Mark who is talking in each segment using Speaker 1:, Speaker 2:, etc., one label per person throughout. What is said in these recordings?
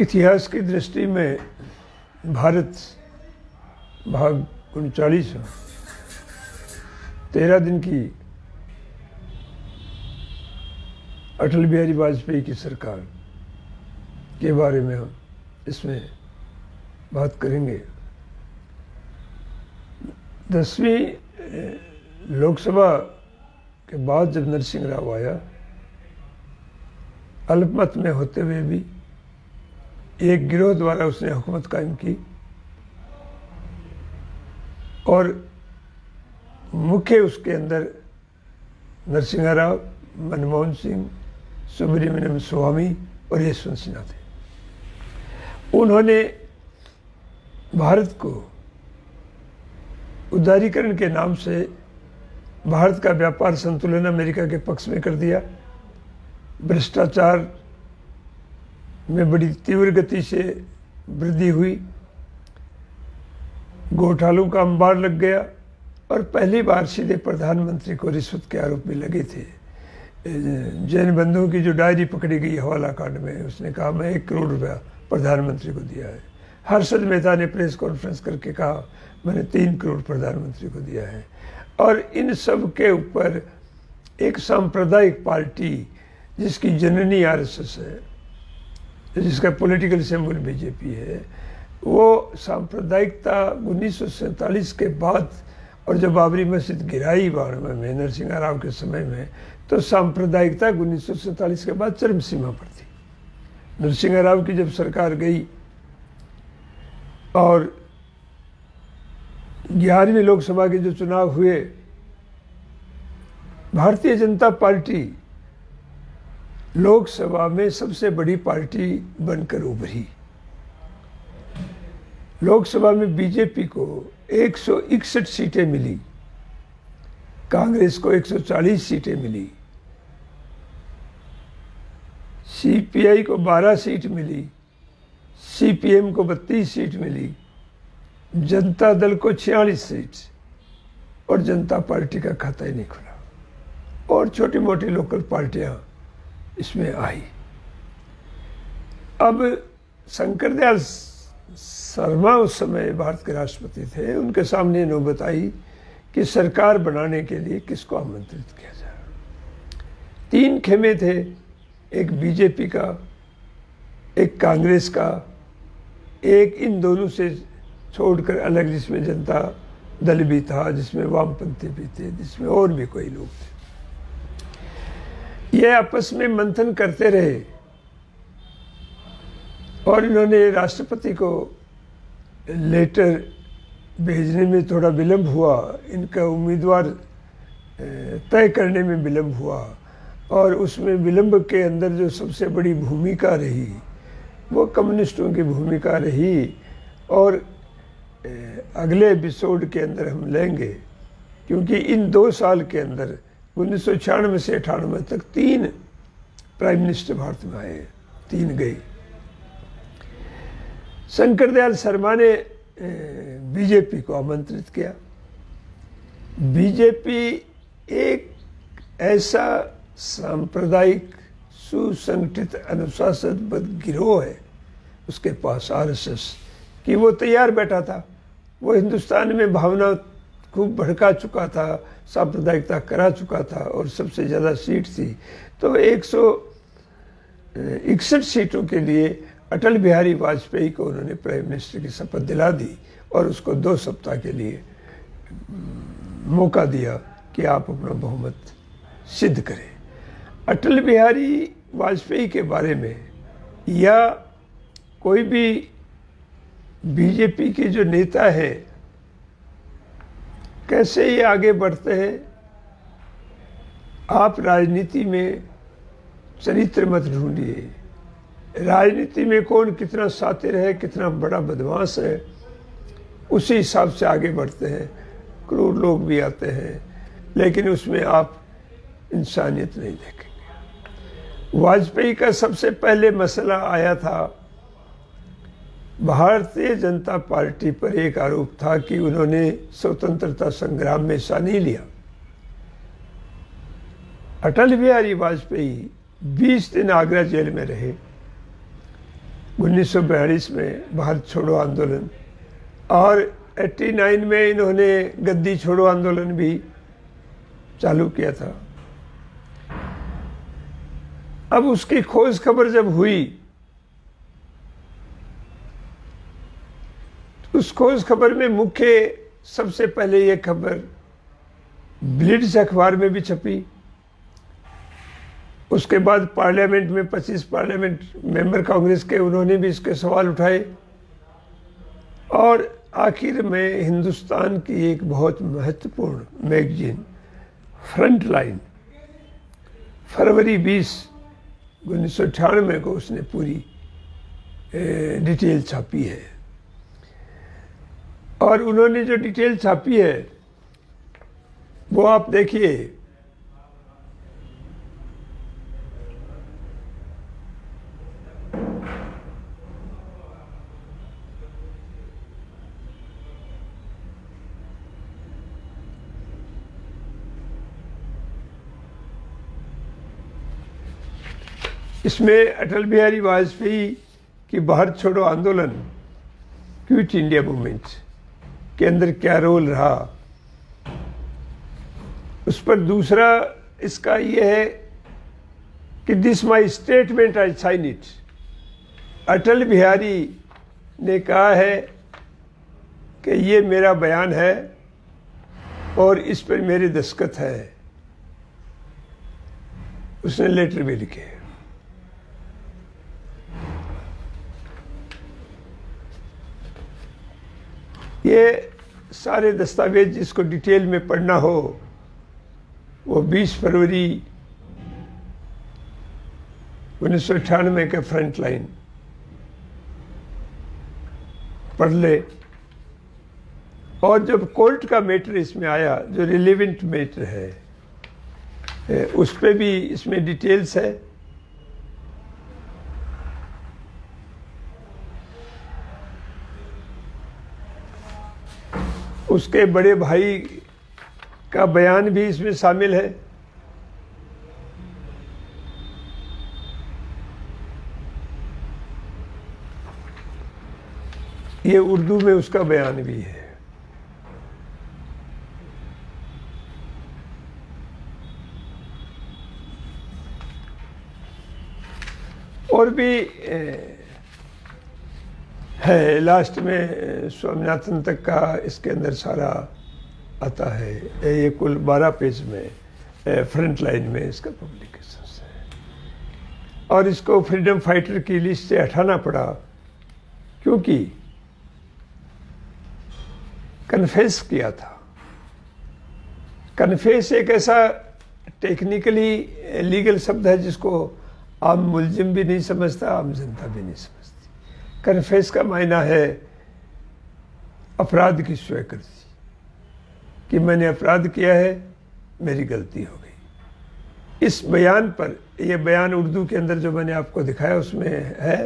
Speaker 1: इतिहास की दृष्टि में भारत भाग 39 13 दिन की अटल बिहारी वाजपेयी की सरकार के बारे में हम इसमें बात करेंगे। 10वीं लोकसभा के बाद जब नरसिंह राव आया, अल्पमत में होते हुए भी एक गिरोह द्वारा उसने हुकूमत कायम की और मुख्य उसके अंदर नरसिंह राव, मनमोहन सिंह, सुब्रमण्यम स्वामी और यशवंत सिन्हा थे। उन्होंने भारत को उदारीकरण के नाम से भारत का व्यापार संतुलन अमेरिका के पक्ष में कर दिया। भ्रष्टाचार में बड़ी तीव्र गति से वृद्धि हुई, घोटालों का अंबार लग गया और पहली बार सीधे प्रधानमंत्री को रिश्वत के आरोप में लगे थे। जैन बंधुओं की जो डायरी पकड़ी गई हवाला कांड में, उसने कहा मैं 1 करोड़ रुपया प्रधानमंत्री को दिया है। हर्षद मेहता ने प्रेस कॉन्फ्रेंस करके कहा मैंने 3 करोड़ प्रधानमंत्री को दिया है। और इन सब के ऊपर एक सांप्रदायिक पार्टी जिसकी जननी आरएसएस है, जिसका पॉलिटिकल सिंबल बीजेपी है, वो सांप्रदायिकता 1947 के बाद और जब बाबरी मस्जिद गिराई बाड़मेर में नरसिंह राव के समय में, तो सांप्रदायिकता 1947 के बाद चरम सीमा पर थी। नरसिंह राव की जब सरकार गई और 11वीं लोकसभा के जो चुनाव हुए, भारतीय जनता पार्टी लोकसभा में सबसे बड़ी पार्टी बनकर उभरी। लोकसभा में बीजेपी को 161 सीटें मिली, कांग्रेस को 140 सीटें मिली, सीपीआई को 12 सीट मिली, सीपीएम को 32 सीट मिली, जनता दल को 46 सीट और जनता पार्टी का खाता ही नहीं खुला और छोटी मोटी लोकल पार्टियां इसमें आई। अब शंकर दयाल शर्मा उस समय भारत के राष्ट्रपति थे। उनके सामने नौबत आई कि सरकार बनाने के लिए किसको आमंत्रित किया जाए। 3 खेमे थे, एक बीजेपी का, एक कांग्रेस का, एक इन दोनों से छोड़कर अलग जिसमें जनता दल भी था, जिसमें वामपंथी भी थे, जिसमें और भी कोई लोग थे। ये आपस में मंथन करते रहे और इन्होंने राष्ट्रपति को लेटर भेजने में थोड़ा विलंब हुआ, इनका उम्मीदवार तय करने में विलंब हुआ और उसमें विलंब के अंदर जो सबसे बड़ी भूमिका रही वो कम्युनिस्टों की भूमिका रही। और अगले एपिसोड के अंदर हम लेंगे, क्योंकि इन 2 साल के अंदर 1996 से 98 तक 3 प्राइम मिनिस्टर भारत में आए, 3 गए। शंकर दयाल शर्मा ने बीजेपी को आमंत्रित किया। बीजेपी एक ऐसा सांप्रदायिक सुसंगठित अनुशासनबद्ध गिरोह है उसके पास आरएसएस कि वो तैयार बैठा था। वो हिंदुस्तान में भावना खूब भड़का चुका था, सांप्रदायिकता करा चुका था और सबसे ज़्यादा सीट थी। तो 161 सीटों के लिए अटल बिहारी वाजपेयी को उन्होंने प्राइम मिनिस्टर की शपथ दिला दी और उसको 2 सप्ताह के लिए मौका दिया कि आप अपना बहुमत सिद्ध करें। अटल बिहारी वाजपेयी के बारे में या कोई भी बीजेपी के जो नेता हैं कैसे ये आगे बढ़ते हैं, आप राजनीति में चरित्र मत ढूंढिए। राजनीति में कौन कितना शातिर है, कितना बड़ा बदमाश है, उसी हिसाब से आगे बढ़ते हैं। क्रूर लोग भी आते हैं, लेकिन उसमें आप इंसानियत नहीं देखेंगे। वाजपेयी का सबसे पहले मसला आया था, भारतीय जनता पार्टी पर एक आरोप था कि उन्होंने स्वतंत्रता संग्राम में हिस्सा नहीं लिया। अटल बिहारी वाजपेयी 20 दिन आगरा जेल में रहे, 1942 में भारत छोड़ो आंदोलन, और 89 में इन्होंने गद्दी छोड़ो आंदोलन भी चालू किया था। अब उसकी खोज खबर जब हुई, उस खोज खबर में मुख्य सबसे पहले ये खबर ब्लिट्ज अखबार में भी छपी। उसके बाद पार्लियामेंट में 25 पार्लियामेंट मेंबर कांग्रेस के, उन्होंने भी इसके सवाल उठाए, और आखिर में हिंदुस्तान की एक बहुत महत्वपूर्ण मैगजीन फ्रंट लाइन फरवरी 20 1998 को उसने पूरी डिटेल छापी है। और उन्होंने जो डिटेल छापी है वो आप देखिए, इसमें अटल बिहारी वाजपेयी की भारत छोड़ो आंदोलन, क्विट इंडिया मूवमेंट के अंदर क्या रोल रहा, उस पर दूसरा इसका ये है कि this my statement I sign it. Atal Bihari ने कहा है कि ये मेरा बयान है और इस पर मेरे दस्तखत है। उसने लेटर भी लिखे। ये सारे दस्तावेज जिसको डिटेल में पढ़ना हो वो 20 फरवरी 1998 के फ्रंट लाइन पढ़ ले। और जब कोर्ट का मैटर इसमें आया, जो रिलेवेंट मैटर है, उस पर भी इसमें डिटेल्स है। उसके बड़े भाई का बयान भी इसमें शामिल है। ये उर्दू में उसका बयान भी है। और भी है, लास्ट में स्वामीनाथन तक का इसके अंदर सारा आता है। ये कुल 12 पेज में फ्रंट लाइन में इसका पब्लिकेशन है। और इसको फ्रीडम फाइटर की लिस्ट से हटाना पड़ा क्योंकि कन्फेस किया था। कन्फेस एक ऐसा टेक्निकली लीगल शब्द है जिसको आम मुलजिम भी नहीं समझता, आम जनता भी नहीं समझती। कन्फेस का मायना है अपराध की स्वीकृति, कि मैंने अपराध किया है, मेरी गलती हो गई। इस बयान पर, यह बयान उर्दू के अंदर जो मैंने आपको दिखाया उसमें है,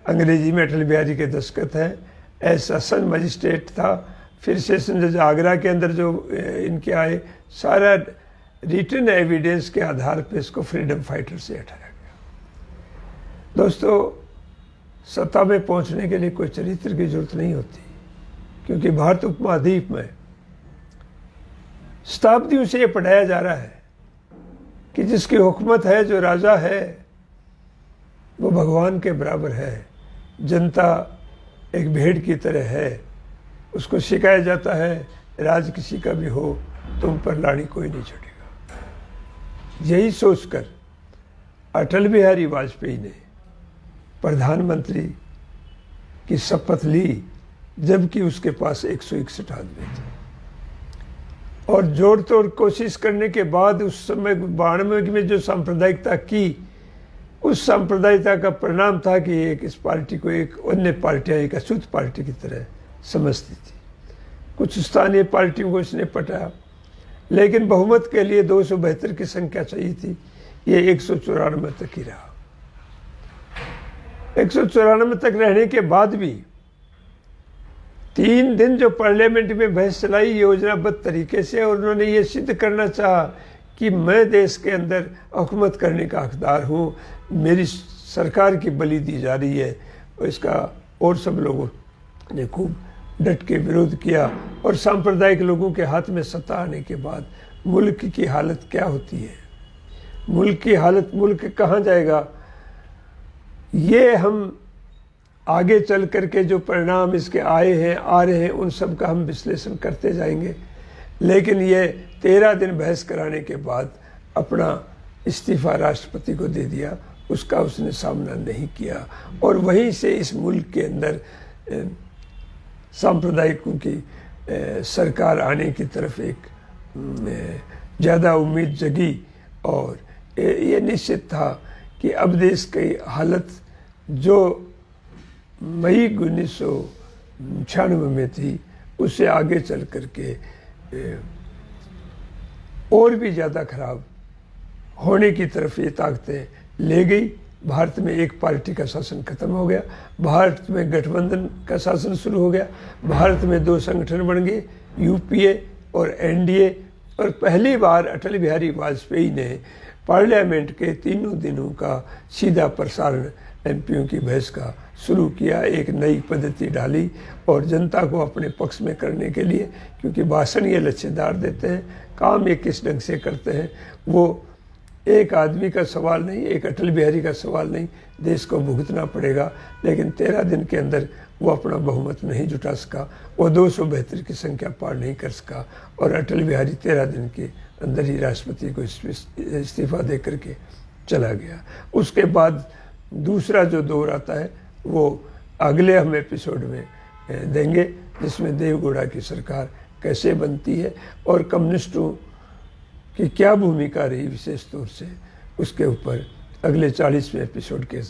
Speaker 1: अंग्रेजी में अटल बिहारी के दस्तखत है। एहसान मजिस्ट्रेट था, फिर सेशन जज आगरा के अंदर जो इनके आए, सारा रिटन एविडेंस के आधार पर इसको फ्रीडम फाइटर से हटाया गया। दोस्तों, सत्ता में पहुंचने के लिए कोई चरित्र की जरूरत नहीं होती, क्योंकि भारत उपमहाद्वीप में शताब्दियों से ये पढ़ाया जा रहा है कि जिसकी हुकूमत है, जो राजा है, वो भगवान के बराबर है। जनता एक भेड़ की तरह है, उसको सिखाया जाता है राज किसी का भी हो, तुम पर लाड़ी कोई नहीं चढ़ेगा। यही सोचकर अटल बिहारी वाजपेयी ने प्रधानमंत्री की शपथ ली, जबकि उसके पास 161 आदमी थे। और जोड़ तोड़ कोशिश करने के बाद उस समय 92 में जो सांप्रदायिकता की, उस सांप्रदायिकता का परिणाम था कि एक इस पार्टी को एक अन्य पार्टियां एक अछूत पार्टी की तरह समझती थी। कुछ स्थानीय पार्टियों को इसने पटाया, लेकिन बहुमत के लिए 272 की संख्या चाहिए थी। ये 194 तक ही रहा। 194 तक रहने के बाद भी 3 दिन जो पार्लियामेंट में बहस चलाई योजनाबद्ध तरीके से, और उन्होंने ये सिद्ध करना चाहा कि मैं देश के अंदर हुकूमत करने का हकदार हूँ, मेरी सरकार की बलि दी जा रही है, और इसका और सब लोगों ने खूब डट के विरोध किया। और सांप्रदायिक लोगों के हाथ में सत्ता आने के बाद मुल्क की हालत क्या होती है, मुल्क की हालत, मुल्क कहाँ जाएगा, ये हम आगे चल करके जो परिणाम इसके आए हैं, आ रहे हैं, उन सब का हम विश्लेषण करते जाएंगे। लेकिन ये 13 दिन बहस कराने के बाद अपना इस्तीफा राष्ट्रपति को दे दिया, उसका उसने सामना नहीं किया। और वहीं से इस मुल्क के अंदर सांप्रदायिकों की सरकार आने की तरफ एक ज़्यादा उम्मीद जगी। और ये निश्चित था कि अब देश की हालत जो मई 1996 में थी, उससे आगे चल करके और भी ज़्यादा खराब होने की तरफ ये ताकतें ले गई। भारत में एक पार्टी का शासन खत्म हो गया, भारत में गठबंधन का शासन शुरू हो गया, भारत में 2 संगठन बन गए, यूपीए और एनडीए। और पहली बार अटल बिहारी वाजपेयी ने पार्लियामेंट के 3 दिनों का सीधा प्रसारण एमपीओ की बहस का शुरू किया, एक नई पद्धति डाली और जनता को अपने पक्ष में करने के लिए, क्योंकि भाषण ये लच्छेदार देते हैं, काम ये किस ढंग से करते हैं, वो एक आदमी का सवाल नहीं, एक अटल बिहारी का सवाल नहीं, देश को भुगतना पड़ेगा। लेकिन 13 दिन के अंदर वो अपना बहुमत नहीं जुटा सका, वो 272 की संख्या पार नहीं कर सका और अटल बिहारी 13 दिन के अंदर ही राष्ट्रपति को इस्तीफा दे करके चला गया। उसके बाद दूसरा जो दौर आता है वो अगले हम एपिसोड में देंगे, जिसमें देवगौड़ा की सरकार कैसे बनती है और कम्युनिस्टों की क्या भूमिका रही विशेष तौर से, उसके ऊपर अगले 40वें एपिसोड के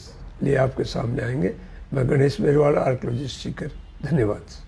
Speaker 1: लिए आपके सामने आएंगे। मैं गणेश बेरवाल, आर्कोलॉजिस्ट सीकर। धन्यवाद।